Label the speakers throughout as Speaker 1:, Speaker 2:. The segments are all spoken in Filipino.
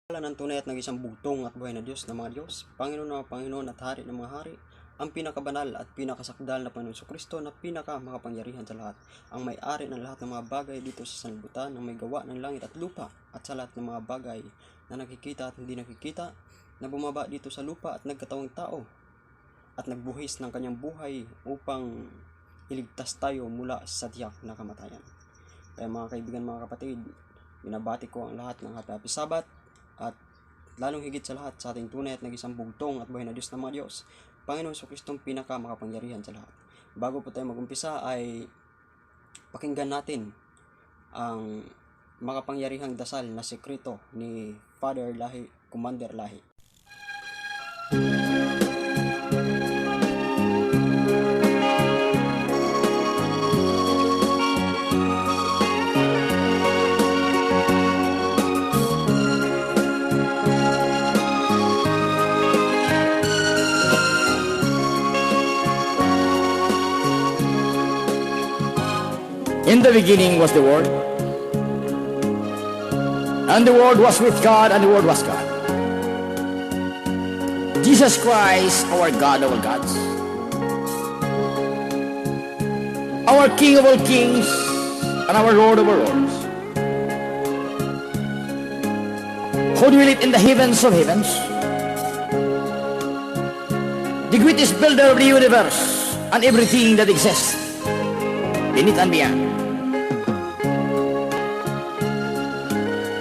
Speaker 1: Ng tunay at nag-isang bugtong at buhay na Diyos ng mga Diyos, Panginoon na Panginoon at Hari ng mga Hari, ang pinakabanal at pinakasakdal na Panginoon Kristo na pinakamakapangyarihan sa lahat, ang may-ari ng lahat ng mga bagay dito sa sanlibutan, ang may gawa ng langit at lupa, at sa lahat ng mga bagay na nakikita at hindi nakikita, na bumaba dito sa lupa at nagkatawang tao, at nagbuhis ng kanyang buhay upang iligtas tayo mula sa tiyak na kamatayan. Kaya mga kaibigan, mga kapatid, binabati ko ang lahat ng Happy Sabat, at lalong higit sa lahat sa ating tunay at nag-isang bugtong at buhay na Diyos ng mga Diyos, Panginoon Kristong pinakamakapangyarihan sa lahat. Bago po tayo mag-umpisa ay pakinggan natin ang makapangyarihang dasal na sekreto ni Father Lahi, Commander Lahi.
Speaker 2: In the beginning was the Word, and the Word was with God, and the Word was God. Jesus Christ, our God of all gods, our King of all kings, and our Lord of all lords, who dwelleth in the heavens of heavens, the greatest builder of the universe, and everything that exists beneath and beyond.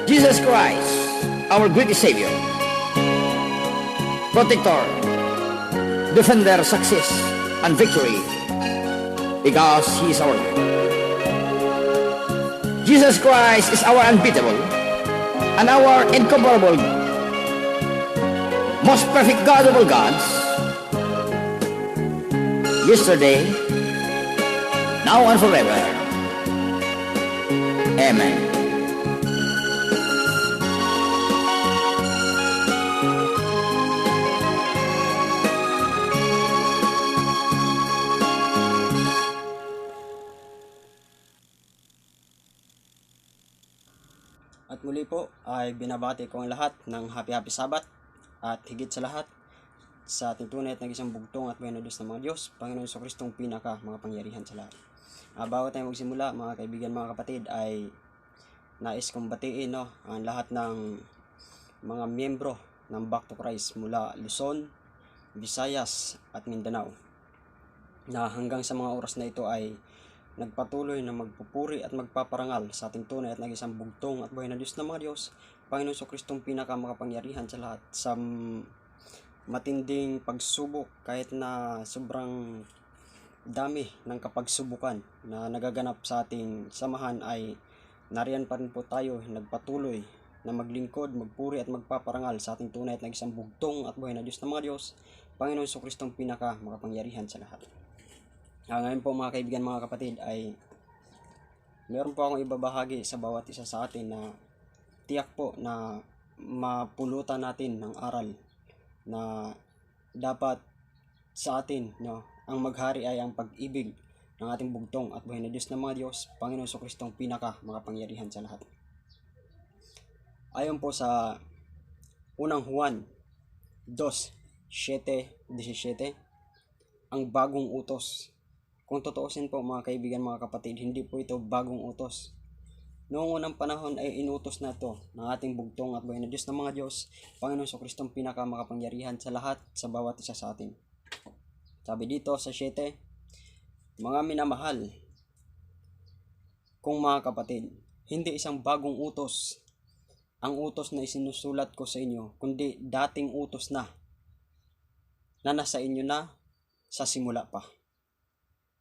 Speaker 2: Jesus Christ, our great Savior, protector, defender, success, and victory, because He is our Lord. Jesus Christ is our unbeatable and our incomparable, most perfect God of all gods, yesterday, now and forever. Amen.
Speaker 1: At muli po ay binabati ko ang lahat ng Happy Sabat, at higit sa lahat sa ating tunay at nag-isang bugtong at buhay na Diyos ng mga Diyos, Panginoon Kristong pinaka-makapangyarihan sa lahat. Bago tayo magsimula, mga kaibigan, mga kapatid, ay nais kong batiin ang lahat ng mga miyembro ng Back to Christ mula Luzon, Visayas at Mindanao, na hanggang sa mga oras na ito ay nagpatuloy na magpupuri at magpaparangal sa ating tunay at nag-isang bugtong at buhay na Diyos ng mga Diyos, Panginoon Kristong pinakamakapangyarihan sa lahat, sa matinding pagsubok, kahit na sobrang dami ng kapagsubukan na nagaganap sa ating samahan, ay nariyan pa rin po tayo nagpatuloy na maglingkod, magpuri at magpaparangal sa ating tunay at nag-isang bugtong at buhay na Diyos ng mga Diyos, Panginoon Kristong pinakamakapangyarihan sa lahat. Ngayon po, mga kaibigan, mga kapatid, ay meron po akong ibabahagi sa bawat isa sa atin na tiyak po na mapulutan natin ng aral na dapat sa atin, ang maghari ay ang pag-ibig ng ating bugtong at buhay na Diyos ng mga Diyos, Panginoon Kristong pinaka-makapangyarihan sa lahat. Ayon po sa unang Juan 2:7-17, ang bagong utos. Kung totoosin po, mga kaibigan, mga kapatid, hindi po ito bagong utos. Noong unang panahon ay inutos na ito ng ating bugtong at buhay na Diyos ng mga Diyos, Panginoon Kristong pinakamakapangyarihan sa lahat, sa bawat isa sa atin. Sabi dito sa 7, mga minamahal kong mga kapatid, hindi isang bagong utos ang utos na isinusulat ko sa inyo, kundi dating utos na nasa inyo na sa simula pa.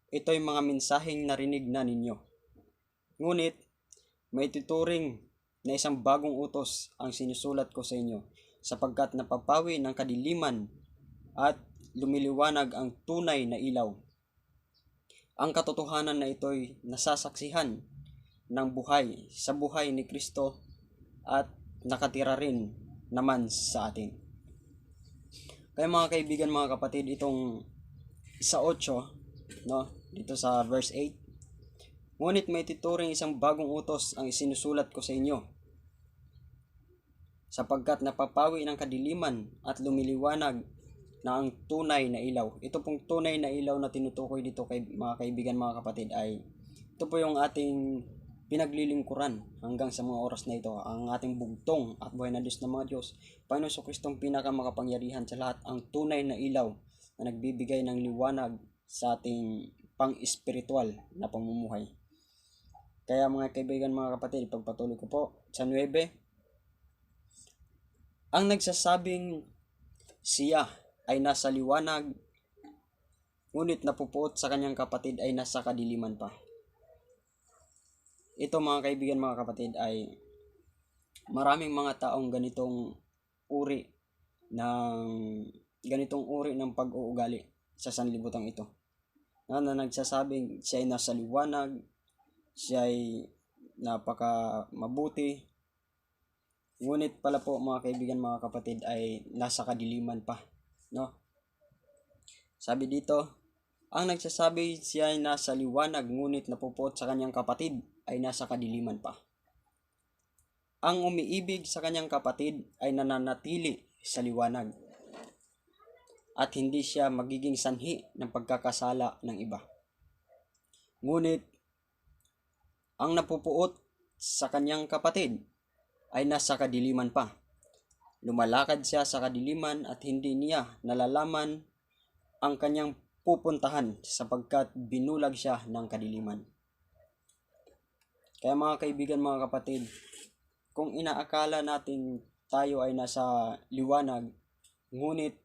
Speaker 1: Ito'y mga mensaheng narinig na ninyo. Ngunit, may tuturing na isang bagong utos ang sinusulat ko sa inyo, sapagkat napapawi ng kadiliman at lumiliwanag ang tunay na ilaw. Ang katotohanan na ito'y nasasaksihan ng buhay sa buhay ni Kristo at nakatira rin naman sa atin. Kaya mga kaibigan, mga kapatid, itong 1:8, dito sa verse 8, Ngunit may tituring isang bagong utos ang isinusulat ko sa inyo. sapagkat napapawi ng kadiliman at lumiliwanag na ang tunay na ilaw. Ito pong tunay na ilaw na tinutukoy dito kay mga kaibigan, mga kapatid, ay ito po yung ating pinaglilingkuran hanggang sa mga oras na ito, ang ating bugtong at buhay na Diyos na mga Diyos, Panginoon Jesucristong pinakamakapangyarihan sa lahat, ang tunay na ilaw na nagbibigay ng liwanag sa ating pang-espiritual na pamumuhay. Kaya mga kaibigan, mga kapatid, pagpatuloy ko po sa 9, ang nagsasabing siya ay nasa liwanag, ngunit napupuot sa kanyang kapatid ay nasa kadiliman pa. Ito mga kaibigan, mga kapatid, ay maraming mga taong ganitong uri ng pag-uugali sa sanlibutan ito. Na nagsasabing siya ay nasa liwanag, siya ay napaka mabuti, ngunit pala po mga kaibigan, mga kapatid, ay nasa kadiliman pa, no? Sabi dito, ang nagsasabi siya ay nasa liwanag ngunit napupuot sa kanyang kapatid ay nasa kadiliman pa. Ang umiibig sa kanyang kapatid ay nananatili sa liwanag at hindi siya magiging sanhi ng pagkakasala ng iba. Ngunit ang napupuot sa kanyang kapatid ay nasa kadiliman pa. Lumalakad siya sa kadiliman at hindi niya nalalaman ang kanyang pupuntahan sapagkat binulag siya ng kadiliman. Kaya mga kaibigan, mga kapatid, kung inaakala natin tayo ay nasa liwanag, ngunit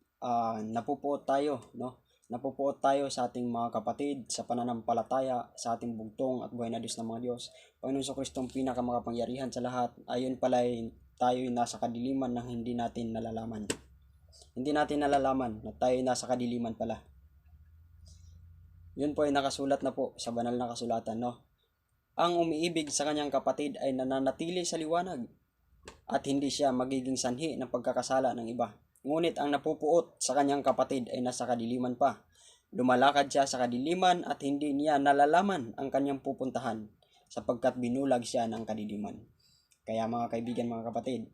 Speaker 1: napupuot tayo, no? Napupuot tayo sa ating mga kapatid sa pananampalataya sa ating bugtong at buhay na Diyos ng mga Diyos, Panginoon Jesucristong pinakamakapangyarihan sa lahat, ayon pala ay tayo nasa kadiliman nang hindi natin nalalaman. Hindi natin nalalaman na tayo nasa kadiliman pala. Yun po ay nakasulat na po sa banal na kasulatan, no? Ang umiibig sa kanyang kapatid ay nananatili sa liwanag at hindi siya magiging sanhi ng pagkakasala ng iba. Ngunit ang napupuot sa kanyang kapatid ay nasa kadiliman pa. Lumalakad siya sa kadiliman at hindi niya nalalaman ang kanyang pupuntahan sapagkat binulag siya ng kadiliman. Kaya mga kaibigan, mga kapatid,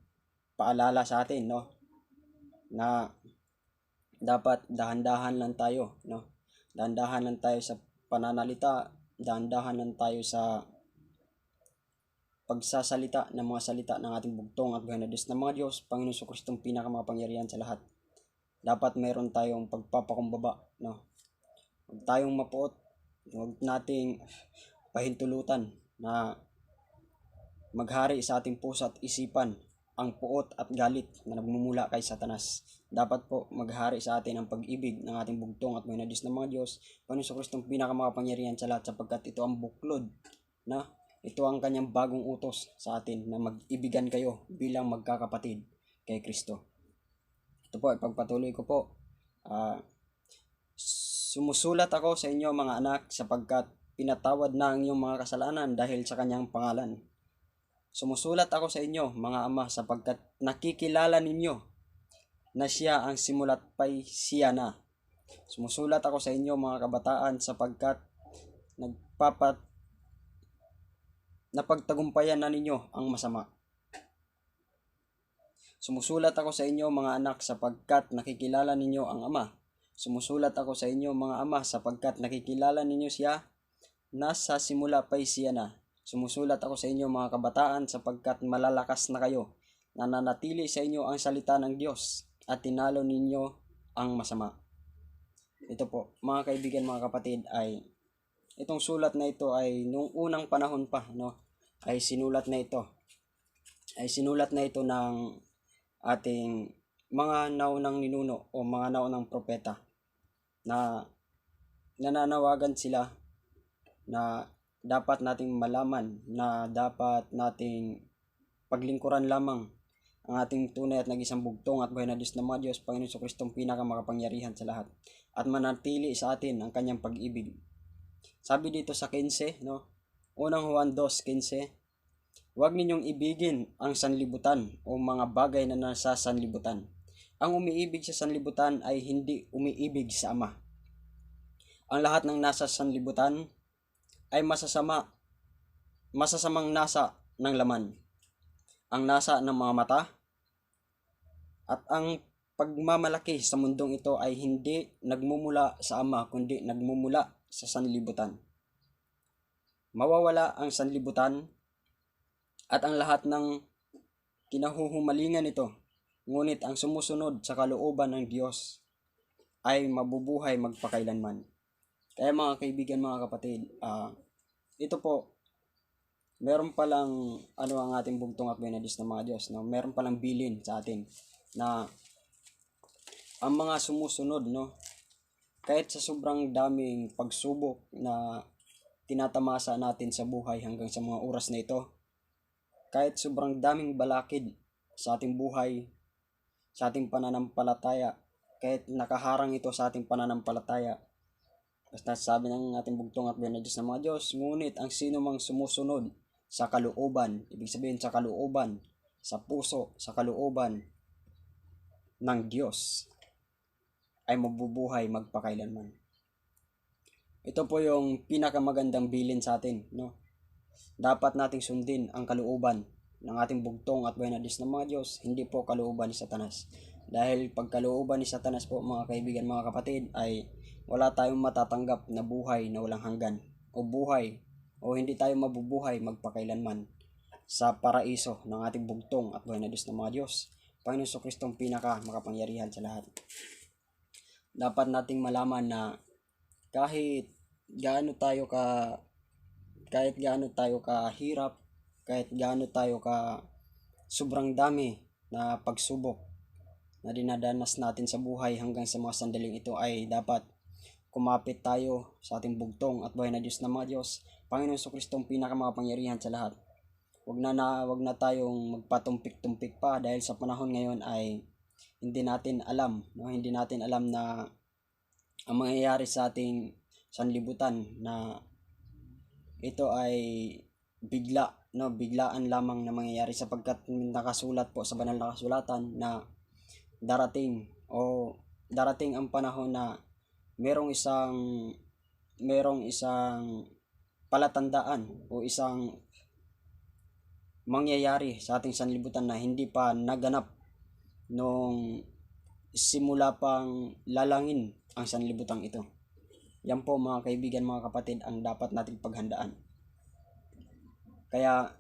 Speaker 1: paalala sa atin, no, na dapat dahan-dahan lang tayo, no? Dahan-dahan lang tayo sa pananalita, dahan-dahan lang tayo sa pagsasalita ng mga salita ng ating bugtong at buhay na Diyos ng mga Diyos, Panginoon Jesucristong pinakamakapangyarihan sa lahat. Dapat meron tayong pagpapakumbaba, no? Huwag tayong mapuot, huwag nating pahintulutan na maghari sa ating puso at isipan ang puot at galit na nagmumula kay Satanas. Dapat po maghari sa atin ang pag-ibig ng ating bugtong at buhay na Diyos ng mga Diyos, Panginoon Jesucristong pinakamakapangyarihan sa lahat, sapagkat ito ang buklod, na ito ang kanyang bagong utos sa atin na mag-ibigan kayo bilang magkakapatid kay Kristo. Ito po, ipagpatuloy ko po. Sumusulat ako sa inyo, mga anak, sapagkat pinatawad na ang iyong mga kasalanan dahil sa kanyang pangalan. Sumusulat ako sa inyo, mga ama, sapagkat nakikilala ninyo na siya ang simulat pa'y siya na. Sumusulat ako sa inyo, mga kabataan, sapagkat napagtagumpayan na ninyo ang masama. Sumusulat ako sa inyo, mga anak, sapagkat nakikilala ninyo ang Ama. Sumusulat ako sa inyo, mga ama, sapagkat nakikilala ninyo siya na sa simula pa'y siya na. Sumusulat ako sa inyo, mga kabataan, sapagkat malalakas na kayo. Nananatili sa inyo ang salita ng Diyos at tinalo ninyo ang masama. Ito po, mga kaibigan, mga kapatid, ay itong sulat na ito ay nung unang panahon pa, no, ay sinulat na ito. Ay sinulat na ito ng ating mga naunang ninuno o mga naunang propeta na nananawagan sila na dapat nating malaman na dapat nating paglingkuran lamang ang ating tunay at nag-isang bugtong at buhay na Diyos ng mga Diyos, Panginoon Jesucristong pinakamakapangyarihan sa lahat, at manatili sa atin ang kanyang pag-ibig. Sabi dito sa 15, no? Unang Juan 2:15, huwag ninyong ibigin ang sanlibutan o mga bagay na nasa sanlibutan. Ang umiibig sa sanlibutan ay hindi umiibig sa Ama. Ang lahat ng nasa sanlibutan ay masasamang nasa ng laman. Ang nasa ng mga mata, At ang pagmamalaki sa mundong ito ay hindi nagmumula sa Ama, kundi nagmumula sa sanlibutan. Mawawala ang sanlibutan at ang lahat ng kinahuhumalingan nito, ngunit ang sumusunod sa kalooban ng Diyos ay mabubuhay magpakailanman. Kaya mga kaibigan, mga kapatid, ito po, meron palang ang ating bugtong at buhay na Diyos ng mga Diyos, no? Meron palang bilin sa atin na ang mga sumusunod, no, kahit sa sobrang daming pagsubok na tinatamasa natin sa buhay hanggang sa mga oras na ito, kahit sobrang daming balakid sa ating buhay, sa ating pananampalataya, kahit nakaharang ito sa ating pananampalataya, basta sabi ng ating bugtong at buhay na Diyos ng mga Diyos, ngunit ang sino mang sumusunod sa kalooban, ibig sabihin sa kalooban, sa puso, sa kalooban ng Diyos, ay mabubuhay magpakailanman. Ito po yung pinakamagandang bilin sa atin, no? Dapat nating sundin ang kalooban ng ating bugtong at buhay na Diyos ng mga Diyos, hindi po kalooban ni Satanas. Dahil pag kalooban ni Satanas po, mga kaibigan, mga kapatid, ay wala tayong matatanggap na buhay na walang hanggan, o buhay, o hindi tayo mabubuhay magpakailanman sa paraiso ng ating bugtong at buhay na Diyos ng mga Diyos, Panginoon Jesucristo ang pinaka makapangyarihan sa lahat. Dapat nating malaman na kahit gaano tayo kahirap, kahit gaano tayo ka sobrang dami na pagsubok na dinadanas natin sa buhay hanggang sa mga sandaling ito, ay dapat kumapit tayo sa ating bugtong at buhay na Diyos ng mga Diyos, Panginoon Jesucristo ang pinakamakapangyarihan sa lahat. Wag na tayong magpatumpik-tumpik pa, dahil sa panahon ngayon ay hindi natin alam, no? Hindi natin alam na ang mangyayari sa ating sanlibutan, na ito ay biglaan lamang na mangyayari, sapagkat nakasulat po sa banal na kasulatan na darating ang panahon na merong isang palatandaan o isang mangyayari sa ating sanlibutan na hindi pa naganap nung simula pang lalangin ang sanlibutan ito. Yan po, mga kaibigan, mga kapatid, ang dapat nating paghandaan. Kaya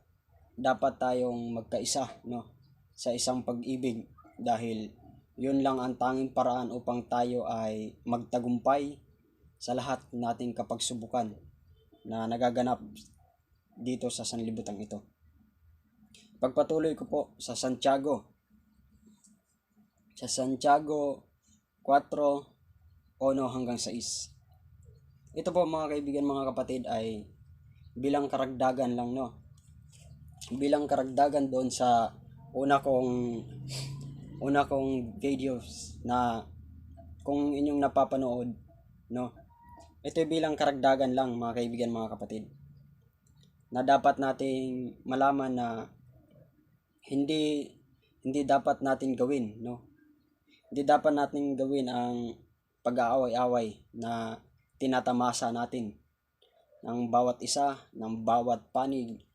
Speaker 1: dapat tayong magkaisa, no, sa isang pag-ibig, dahil yun lang ang tanging paraan upang tayo ay magtagumpay sa lahat nating kapagsubukan na nagaganap dito sa sanlibutan ito. Pagpatuloy ko po sa Santiago 4:1 hanggang 6. Ito po, mga kaibigan, mga kapatid, ay bilang karagdagan lang, no? Bilang karagdagan doon sa una kong videos na kung inyong napapanood, no? Ito bilang karagdagan lang, mga kaibigan, mga kapatid, na dapat nating malaman na hindi dapat natin gawin, no? Hindi dapat natin gawin ang pag-aaway-away na tinatamasa natin ng bawat isa, ng bawat panig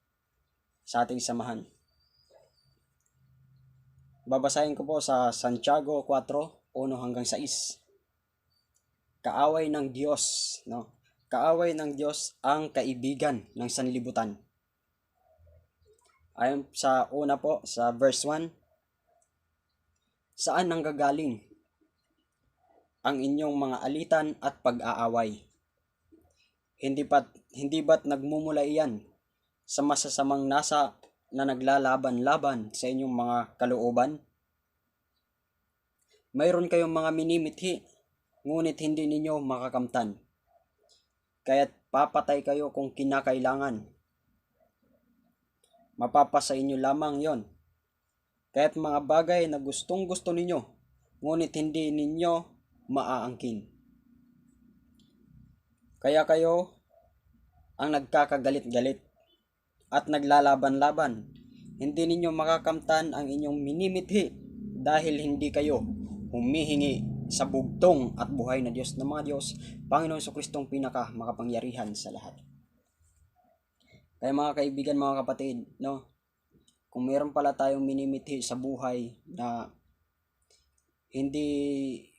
Speaker 1: sa ating samahan. Babasahin ko po sa Santiago 4:1 hanggang 6. Kaaway ng Diyos, no? Kaaway ng Diyos ang kaibigan ng sanlibutan. Ayon sa una po, sa verse 1, saan nanggagaling ang inyong mga alitan at pag-aaway? Hindi ba't nagmumula iyan sa masasamang nasa na naglalaban-laban sa inyong mga kalooban? Mayroon kayong mga minimithi, ngunit hindi ninyo makakamtan. Kaya't papatay kayo kung kinakailangan. Mapapasa inyo lamang yon. Kaya't mga bagay na gustong gusto ninyo, ngunit hindi ninyo maaangkin. Kaya kayo ang nagkakagalit-galit at naglalaban-laban. Hindi ninyo makakamtan ang inyong minimithi, dahil hindi kayo humihingi sa bugtong at buhay na Diyos ng mga Diyos, Panginoon Jesucristo ang pinaka makapangyarihan sa lahat. Kaya mga kaibigan, mga kapatid, no, kung meron pala tayong minimithi sa buhay na hindi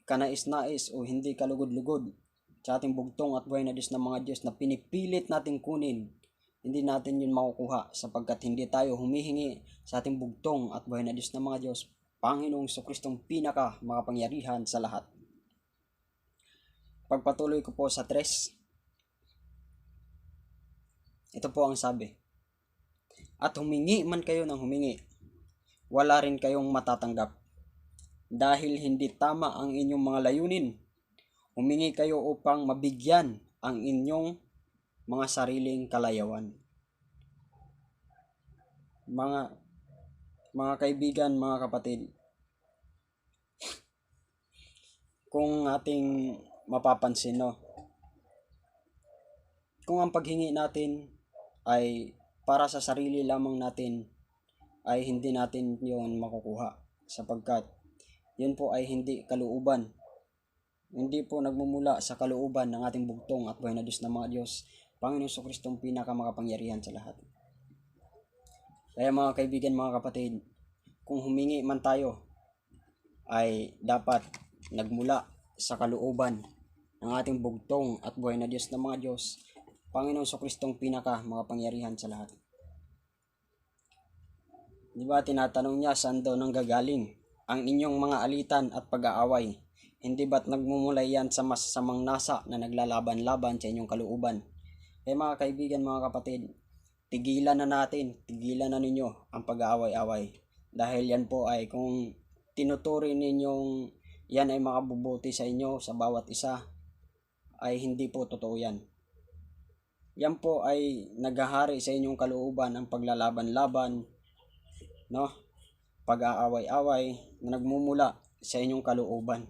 Speaker 1: kanais-nais o hindi kalugod-lugod sa ating bugtong at buhay na Diyos ng mga Diyos na pinipilit nating kunin, hindi natin yun makukuha sapagkat hindi tayo humihingi sa ating bugtong at buhay na Diyos ng mga Diyos, Panginoong Jesucristong pinaka makapangyarihan sa lahat. Pagpatuloy ko po sa 3, ito po ang sabi, at humingi man kayo ng humingi, wala rin kayong matatanggap. Dahil hindi tama ang inyong mga layunin, humingi kayo upang mabigyan ang inyong mga sariling kalayawan. Mga kaibigan, mga kapatid, kung ating mapapansin, no, kung ang paghingi natin ay para sa sarili lamang natin, ay hindi natin yon makukuha sapagkat yun po ay hindi kalooban. Hindi po nagmumula sa kalooban ng ating bugtong at buhay na Diyos ng mga Diyos, Panginoong Jesucristong pinakamakapangyarihan sa lahat. Kaya mga kaibigan, mga kapatid, kung humingi man tayo ay dapat nagmula sa kalooban ng ating bugtong at buhay na Diyos ng mga Diyos, Panginoong Jesucristong pinakamakapangyarihan sa lahat. Di ba tinatanong niya saan daw nanggagaling ang inyong mga alitan at pag-aaway? Hindi ba't nagmumula yan sa masasamang nasa na naglalaban-laban sa inyong kalooban? Kaya mga kaibigan, mga kapatid, tigilan na ninyo ang pag-aaway-away. Dahil yan po ay kung tinuturing ninyong yan ay makabubuti sa inyo, sa bawat isa, ay hindi po totoo yan. Yan po ay naghahari sa inyong kalooban ang paglalaban-laban, no? Pag-aaway-away na nagmumula sa inyong kalooban.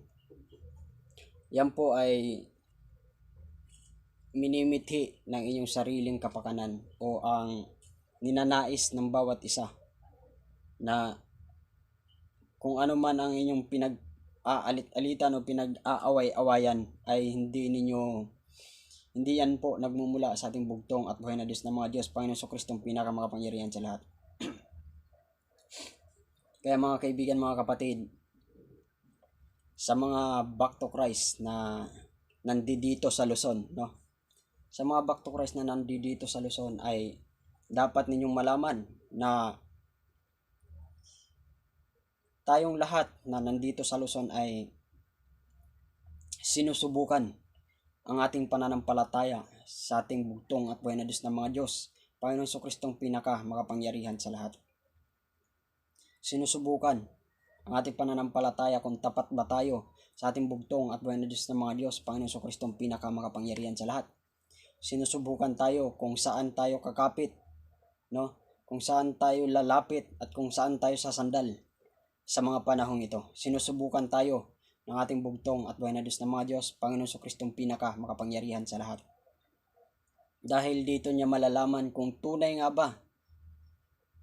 Speaker 1: Yan po ay minimithi ng inyong sariling kapakanan o ang ninanais ng bawat isa na kung ano man ang inyong pinag-aalit-alitan o pinag-aaway-awayan ay hindi yan po nagmumula sa ating bugtong at buhay na Diyos ng mga Diyos, Panginoong Jesucristong pinakamakapangyarihan sa lahat. Kaya mga kaibigan, mga kapatid, sa mga back to Christ na nandito sa Luzon, no? Sa mga back to Christ na nandito sa Luzon ay dapat ninyong malaman na tayong lahat na nandito sa Luzon ay sinusubukan ang ating pananampalataya sa ating bugtong at buhay na Diyos ng mga Diyos, Panginoong Jesucristong pinakamakapangyarihan sa lahat. Sinusubukan ang ating pananampalataya kung tapat ba tayo sa ating bugtong at buhay na Diyos ng mga Diyos, Panginoong Jesucristong pinakamakapangyarihan sa lahat. Sinusubukan tayo kung saan tayo kakapit, no? Kung saan tayo lalapit at kung saan tayo sasandal sa mga panahong ito. Sinusubukan tayo ng ating bugtong at buhay na Diyos ng mga Diyos, Panginoong Jesucristong pinakamakapangyarihan sa lahat. Dahil dito niya malalaman kung tunay nga ba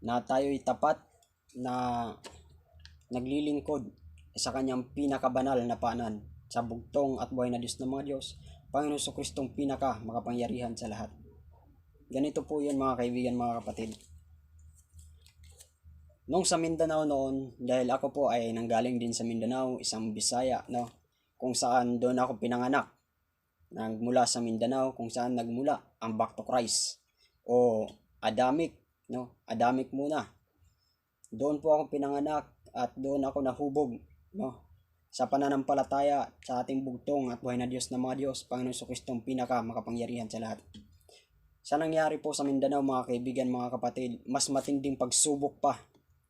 Speaker 1: na tayo'y tapat na naglilingkod sa kanyang pinakabanal na paanan sa bugtong at buhay na Diyos ng mga Diyos, Panginoong Jesucristong pinakamakapangyarihan sa lahat. Ganito po yun mga kaibigan, mga kapatid. Nung sa Mindanao noon, dahil ako po ay nanggaling din sa Mindanao, isang Bisaya, no? Kung saan doon ako pinanganak. Nagmula sa Mindanao, kung saan nagmula ang Back to Christ o Adamic, no? Adamic muna. Doon po ako pinanganak at doon ako nahubog, no? Sa pananampalataya sa ating bugtong at buhay na Diyos ng mga Diyos, Panginoong Jesucristong pinakamakapangyarihan sa lahat. Sa nangyari po sa Mindanao, mga kaibigan, mga kapatid, mas matinding pagsubok pa,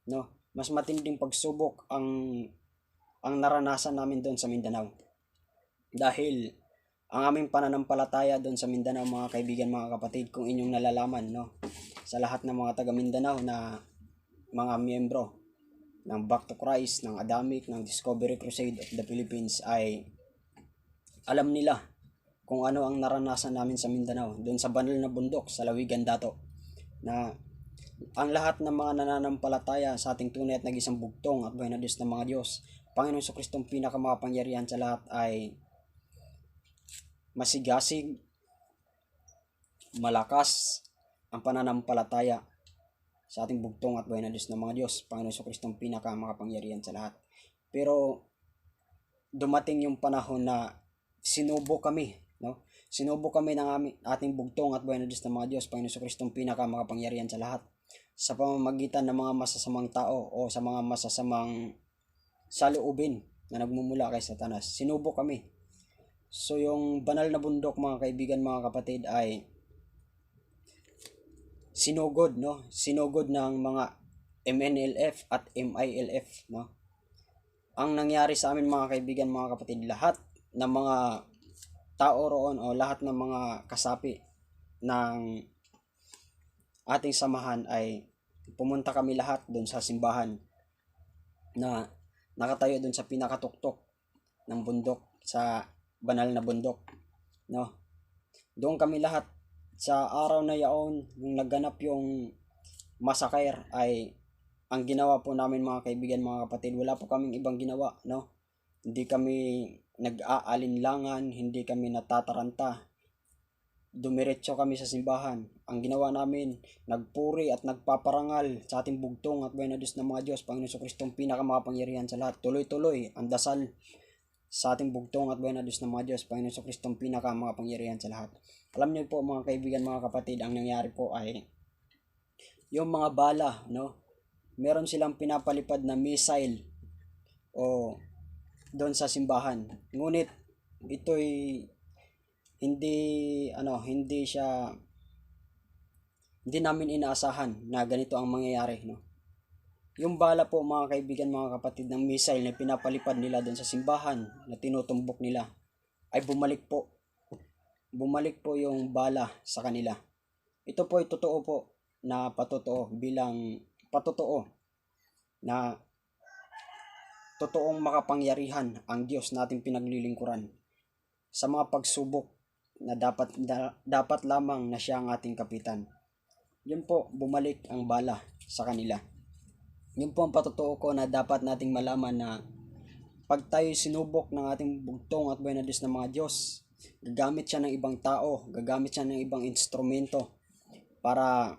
Speaker 1: no? Mas matinding pagsubok ang naranasan namin doon sa Mindanao. Dahil ang aming pananampalataya doon sa Mindanao, mga kaibigan, mga kapatid, kung inyong nalalaman, no? Sa lahat ng mga taga Mindanao na mga miyembro ng Back to Christ, ng Adamic, ng Discovery Crusade of the Philippines ay alam nila kung ano ang naranasan namin sa Mindanao, doon sa banal na bundok sa Lawigan Dato, na ang lahat ng mga nananampalataya sa ating tunay at nag-isang bugtong at buhay na Diyos ng mga Diyos, Panginoong Jesucristong pinakamakapangyarihan sa lahat ay masigasig, malakas ang pananampalataya sa ating bugtong at buhay na Diyos ng mga Diyos, Panginoong Jesucristong pinakamakapangyarihan sa lahat. Pero dumating yung panahon na sinubo kami, no? Sinubo kami ng ating bugtong at buhay na Diyos ng mga Diyos, Panginoon Kristong pinakamakapangyarihan sa lahat, sa pamamagitan ng mga masasamang tao o sa mga masasamang saloobin na nagmumula kay Satanas. Sinubo kami. So yung banal na bundok, mga kaibigan, mga kapatid, ay sinugod, no? Sinugod ng mga MNLF at MILF, no? Ang nangyari sa amin, mga kaibigan, mga kapatid, lahat ng mga tao roon o lahat ng mga kasapi ng ating samahan ay pumunta kami lahat doon sa simbahan na nakatayo doon sa pinakatuktok ng bundok, sa banal na bundok, no? Doon kami lahat sa araw na yaon, nung nagganap yung massacre, ay ang ginawa po namin, mga kaibigan, mga kapatid, wala po kaming ibang ginawa, no? Hindi kami nag-aalinlangan, hindi kami natataranta. Dumiretso kami sa simbahan. Ang ginawa namin, nagpuri at nagpaparangal sa ating bugtong at buhay na Diyos ng mga Diyos, Panginoon Kristong pinakamakapangyarihan sa lahat. Tuloy-tuloy ang dasal sa ating bugtong at buhay na Diyos ng mga Diyos, Panginoon Kristong pinakamakapangyarihan sa lahat. Alam niyo po, mga kaibigan, mga kapatid, ang nangyari po ay yung mga bala, no? Meron silang pinapalipad na missile o doon sa simbahan. Ngunit ito'y hindi namin inaasahan na ganito ang mangyayari, no? Yung bala po, mga kaibigan, mga kapatid, ng missile na pinapalipad nila doon sa simbahan na tinutumbok nila ay bumalik po. Bumalik po yung bala sa kanila. Ito po ay totoo po na patotoo, bilang patotoo na totoong makapangyarihan ang Diyos nating pinaglilingkuran sa mga pagsubok na dapat lamang na siya ang ating kapitan. Yun po, bumalik ang bala sa kanila. Yun po ang patotoo ko na dapat nating malaman, na pag tayo sinubok ng ating bugtong at buhay na Diyos ng mga Diyos, gagamit siya ng ibang tao, gagamit siya ng ibang instrumento para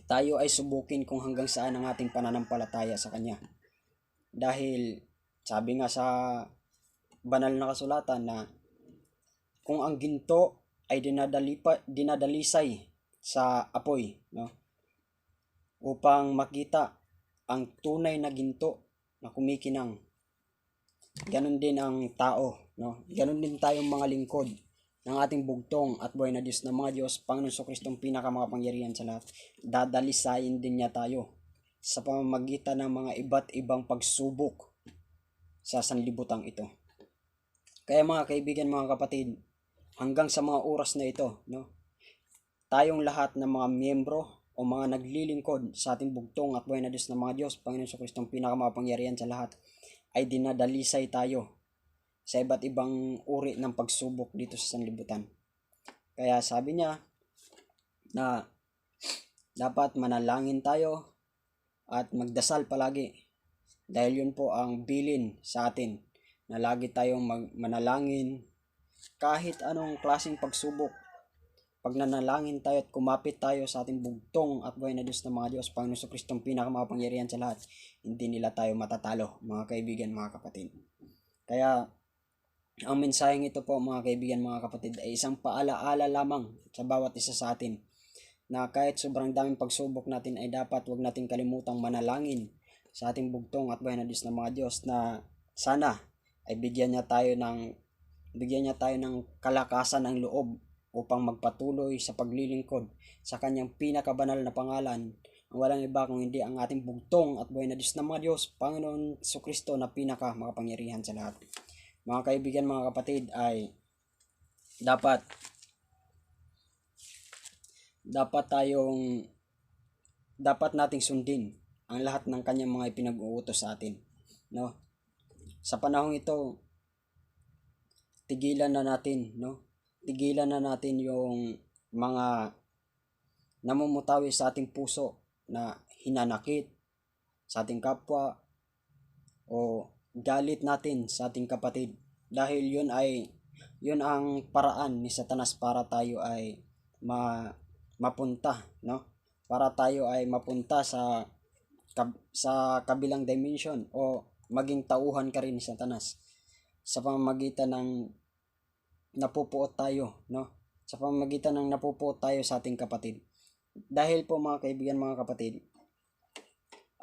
Speaker 1: tayo ay subukin kung hanggang saan ang ating pananampalataya sa Kanya. Dahil sabi nga sa banal na kasulatan na kung ang ginto ay dinadalisay sa apoy, no? Upang makita ang tunay na ginto na kumikinang, ganun din ang tao, no? Ganun din tayong mga lingkod ng ating bugtong at buhay na Diyos ng mga Diyos, Panginoon Kristong pinakamakapangyarihan sa lahat. Dadalisayin din niya tayo sa pamamagitan ng mga iba't ibang pagsubok sa sanlibutan ito. Kaya, mga kaibigan, mga kapatid, hanggang sa mga oras na ito, no, tayong lahat ng mga miyembro o mga naglilingkod sa ating bugtong at buhay na Diyos ng mga Diyos, Panginoon Kristong pinakamakapangyarihan sa lahat, ay dinadalisay tayo sa iba't ibang uri ng pagsubok dito sa sanlibutan. Kaya sabi niya na dapat manalangin tayo at magdasal palagi, dahil yun po ang bilin sa atin, na lagi tayong manalangin kahit anong klaseng pagsubok. Pag nanalangin tayo at kumapit tayo sa ating bugtong at buhay na Diyos ng mga Diyos, Panginoon Kristong pinakamakapangyarihan sa lahat, hindi nila tayo matatalo, mga kaibigan, mga kapatid. Kaya ang mensaheng ito po, mga kaibigan, mga kapatid, ay isang paalaala lamang sa bawat isa sa atin, na kahit sobrang daming pagsubok natin, ay dapat wag natin kalimutang manalangin sa ating bugtong at buhay na Diyos ng mga Diyos, na sana ay bigyan niya tayo ng kalakasan ng loob upang magpatuloy sa paglilingkod sa kanyang pinakabanal na pangalan, ang walang iba kung hindi ang ating bugtong at buhay na Diyos ng mga Diyos, Panginoon Kristo na pinaka makapangyarihan sa lahat. Mga kaibigan, mga kapatid, ay dapat nating sundin ang lahat ng kanyang mga ipinag-uutos sa atin, no? Sa panahong ito, tigilan na natin yung mga namumutawi sa ating puso na hinanakit sa ating kapwa o galit natin sa ating kapatid, dahil yun ang paraan ni Satanas para tayo ay mapunta, no? Para tayo ay mapunta sa kabilang dimension o maging tauhan ka rin ni Satanas. sa pamamagitan ng napupuot tayo, no? Sa pamamagitan ng napupuot tayo sa ating kapatid. Dahil po mga kaibigan, mga kapatid,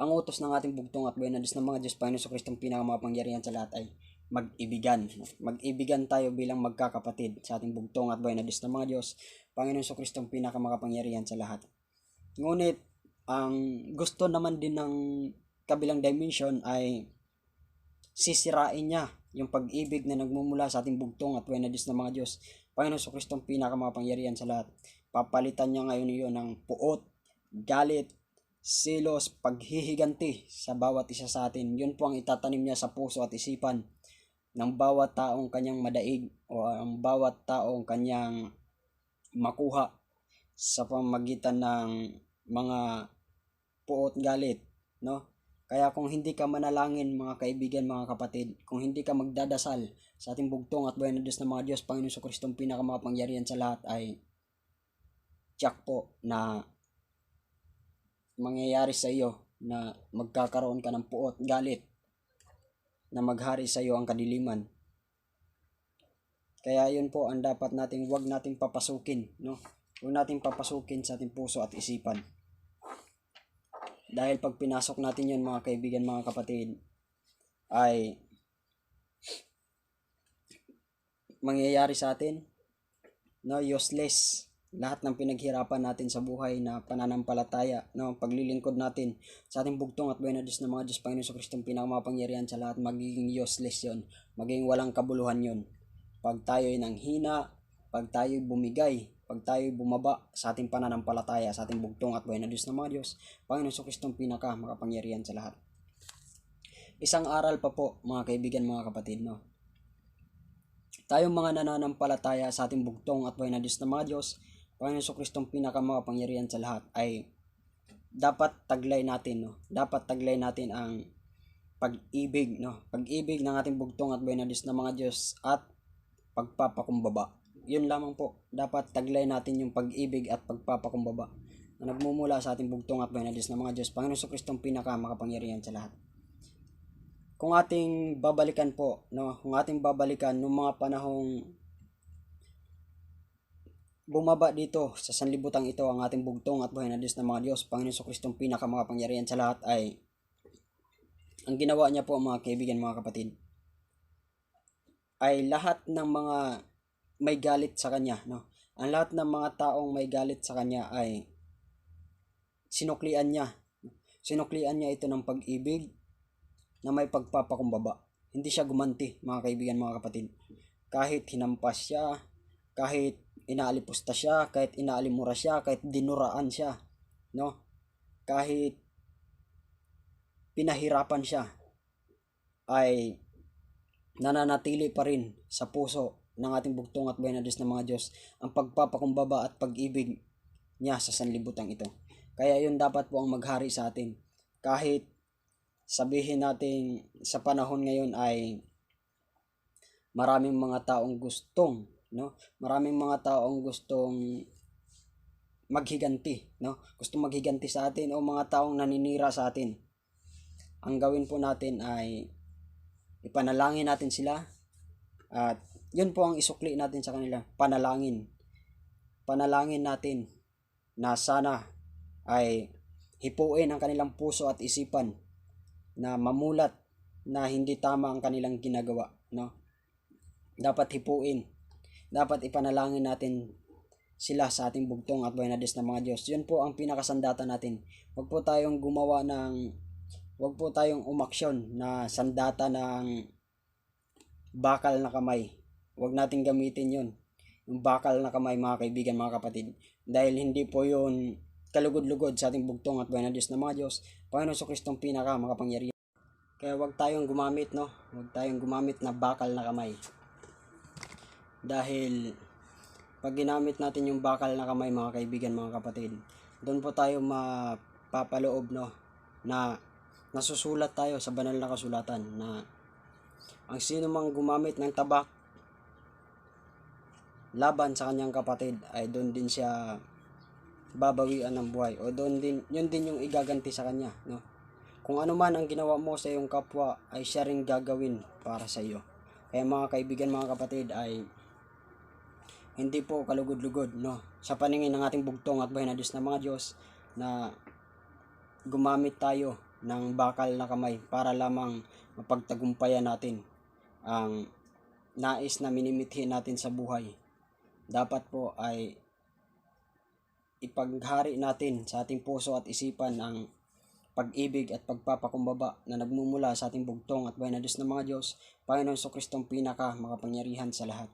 Speaker 1: ang utos ng ating bugtong at buhay na Diyos ng mga Diyos, Panginoon Kristong pinakamapangyarihan sa lahat ay mag-ibigan. Mag-ibigan tayo bilang magkakapatid sa ating bugtong at buhay na Diyos ng mga Diyos, Panginoon Kristong pinakamakapangyarihan sa lahat. Ngunit, ang gusto naman din ng kabilang dimension ay sisirain niya yung pag-ibig na nagmumula sa ating bugtong at buhay na Diyos ng mga Diyos, Panginoon Kristong pinakamakapangyarihan sa lahat. Papalitan niya ngayon iyon ng puot, galit, selos, paghihiganti sa bawat isa sa atin. Yun po ang itatanim niya sa puso at isipan ng bawat taong kanyang madaig o ang bawat taong kanyang makuha sa pamamagitan ng mga puot, galit, no? Kaya kung hindi ka manalangin, mga kaibigan, mga kapatid, kung hindi ka magdadasal sa ating bugtong at buhay na Diyos ng mga Diyos, Panginoon Kristong pinakamakapangyarihan sa lahat, ay tiyak po na mangyayari sa iyo na magkakaroon ka ng puot, galit, na maghari sa iyo ang kadiliman. Kaya yun po ang dapat nating wag nating papasukin, no? Huwag nating papasukin sa ating puso at isipan. Dahil pag pinasok natin yun, mga kaibigan, mga kapatid, ay mangyayari sa atin, no, useless lahat ng pinaghirapan natin sa buhay na pananampalataya, no, paglilingkod natin sa ating bugtong at buhay na Diyos ng mga Diyos, Panginoon Kristong pinakamapangyarihan sa lahat, magiging useless yon, magiging walang kabuluhan yon. Pag tayo'y nanghina, pag tayo'y bumigay, pag tayo'y bumaba sa ating pananampalataya sa ating bugtong at buhay na Diyos ng mga Diyos, Panginoon Kristong pinakamakapangyarihan sa lahat. Isang aral pa po, mga kaibigan, mga kapatid, no. Tayong mga nananampalataya sa ating bugtong at buhay na Diyos ng mga Diyos, Panginoon Kristong pinakamakapangyarihan sa lahat, ay dapat taglay natin, no. Dapat taglay natin ang pag-ibig, no. Pag-ibig ng ating bugtong at buhay na Diyos ng mga Diyos at pagpapakumbaba. Yun lamang po. Dapat taglay natin yung pag-ibig at pagpapakumbaba na nagmumula sa ating bugtong at buhay na Diyos ng mga Diyos, Panginoon Kristong pinakamakapangyarihan sa lahat. Kung ating babalikan po, no, kung ating babalikan nung mga panahong bumaba dito sa sanlibutan ito ang ating bugtong at buhay na Diyos ng mga Diyos, Panginoon Kristong pinakamakapangyarihan sa lahat, ay ang ginawa niya po, mga kaibigan, mga kapatid, ay lahat ng mga may galit sa kanya, no. Ang lahat ng mga taong may galit sa kanya ay sinuklian niya. Sinuklian niya ito ng pag-ibig na may pagpapakumbaba. Hindi siya gumanti, mga kaibigan, mga kapatid. Kahit hinampas siya, kahit inaalipusta siya, kahit inaalimura siya, kahit dinuraan siya, no? Kahit pinahirapan siya, ay nananatili pa rin sa puso ng ating bugtong at buhay na Diyos ng mga Diyos ang pagpapakumbaba at pag-ibig niya sa sanlibutan ito. Kaya yun dapat po ang maghari sa atin. Kahit sabihin natin sa panahon ngayon ay maraming mga taong gustong, no? Maraming mga taong gustong maghiganti, no? Gustong maghiganti sa atin o mga taong naninira sa atin. Ang gawin po natin ay ipanalangin natin sila at yun po ang isukli natin sa kanila. Panalangin. Panalangin natin na sana ay hipuin ang kanilang puso at isipan na mamulat na hindi tama ang kanilang ginagawa, no? Dapat hipuin. Dapat ipanalangin natin sila sa ating bugtong at buhay na Diyos ng mga Diyos. Yun po ang pinakasandata natin. Huwag po tayong umaksyon na sandata ng bakal na kamay. Huwag natin gamitin yun. Yung bakal na kamay, mga kaibigan, mga kapatid. Dahil hindi po yun kalugod-lugod sa ating bugtong at buhay na Diyos ng mga Diyos, Panginoon Kristong pinakamakapangyarihan. Kaya huwag tayong gumamit, no? Huwag tayong gumamit na bakal na kamay. Dahil pag ginamit natin yung bakal na kamay, mga kaibigan, mga kapatid, doon po tayo mapapaloob, no? Na nasusulat tayo sa banal na kasulatan na ang sino mang gumamit ng tabak laban sa kanyang kapatid ay doon din siya babawian ng buhay, o doon din, yun din yung igaganti sa kanya, no? Kung ano man ang ginawa mo sa iyong kapwa ay siya ring gagawin para sa iyo. Kaya mga kaibigan, mga kapatid, ay hindi po kalugod-lugod, no, sa paningin ng ating bugtong at buhay na Diyos na mga Diyos, na gumamit tayo ng bakal na kamay para lamang mapagtagumpayan natin ang nais na minimithi natin sa buhay. Dapat po ay ipaghari natin sa ating puso at isipan ang pag-ibig at pagpapakumbaba na nagmumula sa ating bugtong at buhay na Diyos ng mga Diyos, Panginoon Jesucristong pinaka makapangyarihan sa lahat.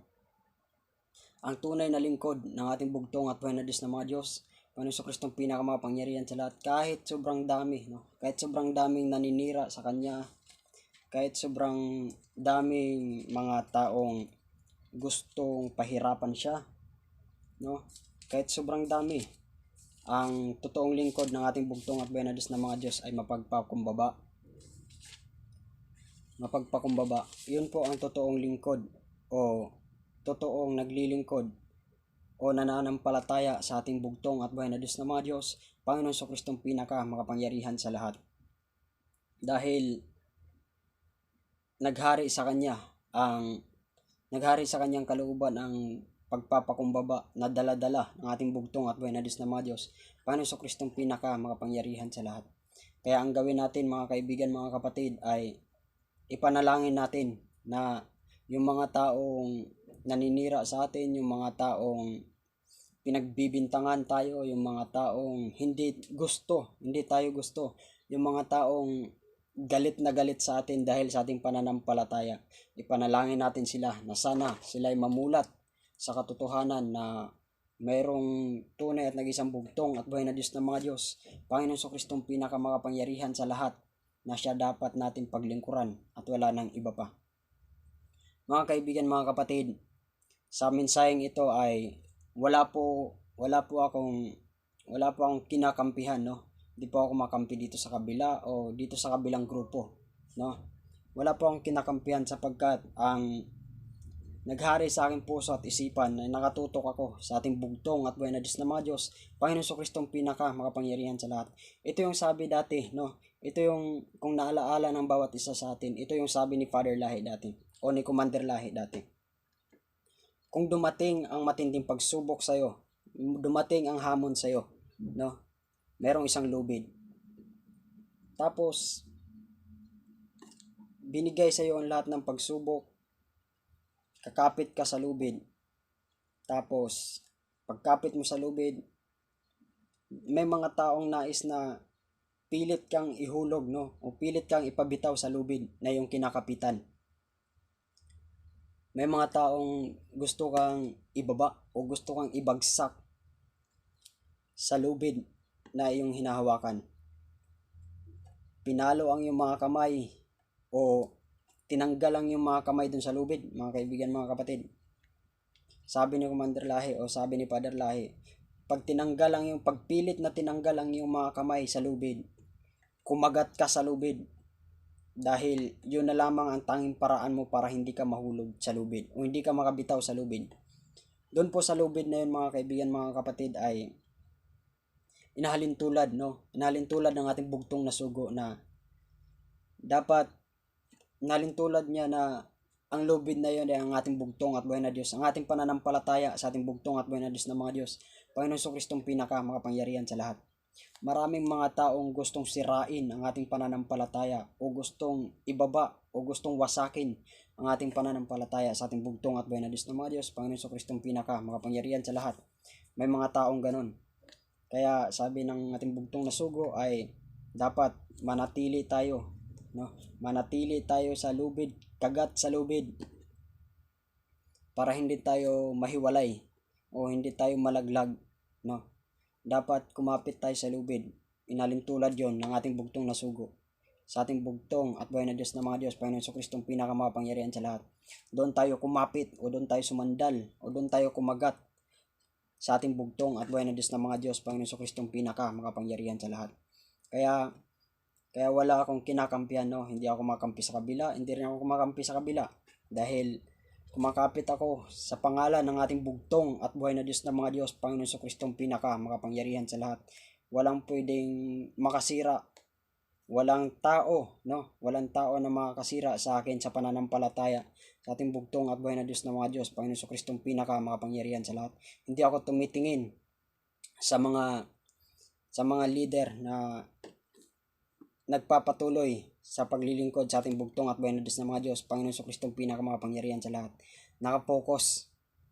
Speaker 1: Ang tunay na lingkod ng ating bugtong at buhay na Diyos ng mga Diyos, Panginoon Jesucristong pinaka makapangyarihan sa lahat, kahit sobrang dami, no? Kahit sobrang daming naninira sa Kanya, kahit sobrang daming mga taong gustong pahirapan siya, no? Kahit sobrang dami, ang totoong lingkod ng ating bugtong at buhay na Diyos ng mga Diyos ay mapagpakumbaba. Yun po ang totoong lingkod o totoong naglilingkod o nananampalataya sa ating bugtong at buhay na Diyos ng mga Diyos, Panginoon Jesucristong pinaka makapangyarihan sa lahat. Dahil naghari sa kanyang kalooban ang pagpapakumbaba na dala-dala ng ating bugtong at buhay na Diyos ng mga Diyos, Panginoon Jesucristong pinaka makapangyarihan sa lahat. Kaya ang gawin natin, mga kaibigan, mga kapatid, ay ipanalangin natin na yung mga taong naninira sa atin, yung mga taong pinagbibintangan tayo, yung mga taong hindi tayo gusto, yung mga taong galit na galit sa atin dahil sa ating pananampalataya, ipanalangin natin sila na sana sila ay mamulat sa katotohanan na mayroong tunay at nag-isang bugtong at buhay na Diyos ng mga Diyos, Panginoon Jesucristong pinakamakapangyarihan sa lahat, na siya dapat natin paglingkuran at wala nang iba pa. Mga kaibigan, mga kapatid, sa mensaheng ito ay wala po akong kinakampihan, no. Hindi po ako makampi dito sa kabila o dito sa kabilang grupo, no. Wala po akong kinakampihan sapagkat ang naghari sa aking puso at isipan ay nakatutok ako sa ating bugtong at buhay na Diyos ng mga Diyos, Panginoon Jesucristong pinaka makapangyarihan sa lahat. Ito yung sabi dati, no. Ito yung, kung naalaala ng bawat isa sa atin, ito yung sabi ni Father Lahi dati o ni Commander Lahi dati. Kung dumating ang matinding pagsubok sa iyo, dumating ang hamon sa iyo, no, merong isang lubid. Tapos binigay sa iyo ang lahat ng pagsubok, kakapit ka sa lubid. Tapos pagkapit mo sa lubid, may mga taong nais na pilit kang ihulog, no, o pilit kang ipabitaw sa lubid na yung kinakapitan. May mga taong gusto kang ibaba o gusto kang ibagsak sa lubid na iyong hinahawakan. Pinalo ang iyong mga kamay o tinanggal ang iyong mga kamay dun sa lubid, mga kaibigan, mga kapatid. Sabi ni Commander Lahi o sabi ni Father Lahi, pagpilit na tinanggal ang iyong mga kamay sa lubid, kumagat ka sa lubid. Dahil yun na lamang ang tanging paraan mo para hindi ka mahulog sa lubid o hindi ka makabitaw sa lubid. Doon po sa lubid na yun, mga kaibigan, mga kapatid, ay inahalintulad ng ating bugtong na sugo, na dapat inhalintulad niya na ang lubid na yun ay ang ating bugtong at buhay na Diyos, ang ating pananampalataya sa ating bugtong at buhay na Diyos ng mga Diyos, Panginoon Jesucristong pinaka makapangyarihan sa lahat. Maraming mga taong gustong sirain ang ating pananampalataya o gustong ibaba o gustong wasakin ang ating pananampalataya sa ating bugtong at buhay na Diyos ng mga Diyos, Panginoon Jesucristong pinaka makapangyarihan sa lahat. May mga taong ganon. Kaya sabi ng ating bugtong na sugo ay dapat manatili tayo, no? Manatili tayo sa lubid, kagat sa lubid, para hindi tayo mahiwalay o hindi tayo malaglag, no? Dapat kumapit tayo sa lubid. Inalintulad yon ng ating bugtong na sugo sa ating bugtong at buhay na Diyos ng mga Diyos, Panginoon Jesucristong pinakamakapangyarihan sa lahat. Doon tayo kumapit o doon tayo sumandal o doon tayo kumagat sa ating bugtong at buhay na Diyos ng mga Diyos, Panginoon Jesucristong pinakamakapangyarihan sa lahat. Kaya wala akong kinakampihan, no. Hindi ako kumakampi sa kabila, hindi rin ako kumakampi sa kabila, dahil kumakapit ako sa pangalan ng ating bugtong at buhay na Diyos ng mga Diyos, Panginoon Jesucristong pinaka makapangyarihan sa lahat. Walang pwedeng makasira walang tao, no? Walang tao na makakasira sa akin sa pananampalataya sa ating bugtong at buhay na Diyos na mga Diyos, Panginoon Jesucristo, pinaka makapangyarihan sa lahat. Hindi ako tumitingin sa mga leader na nagpapatuloy sa paglilingkod sa ating bugtong at buhay na Diyos na mga Diyos, Panginoon Jesucristo, pinaka makapangyarihan sa lahat. Nakapokus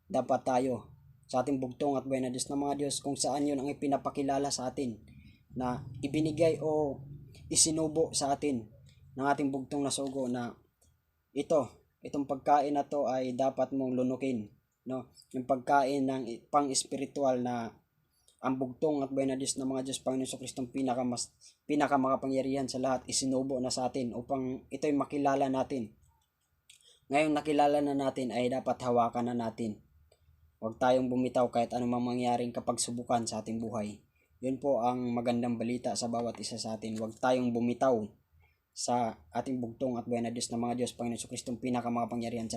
Speaker 1: dapat tayo sa ating bugtong at buhay na Diyos na mga Diyos, kung saan yun ang ipinapakilala sa atin, na ibinigay o isinubo sa atin ng ating bugtong na sugo, na itong pagkain na to ay dapat mong lunukin, no? Yung pagkain ng pang-espiritual na ang bugtong at buhay na Diyos na mga Diyos, Panginoon Jesucristo, pinaka makapangyarihan sa lahat, isinubo na sa atin upang ito'y makilala natin. Ngayong nakilala na natin ay dapat hawakan na natin. Huwag tayong bumitaw kahit anumang mangyaring kapag subukan sa ating buhay. Yun po ang magandang balita sa bawat isa sa atin. Huwag tayong bumitaw sa ating bugtong at buhay na Diyos na mga Diyos, Panginoon Jesucristo, pinaka makapangyarihan sa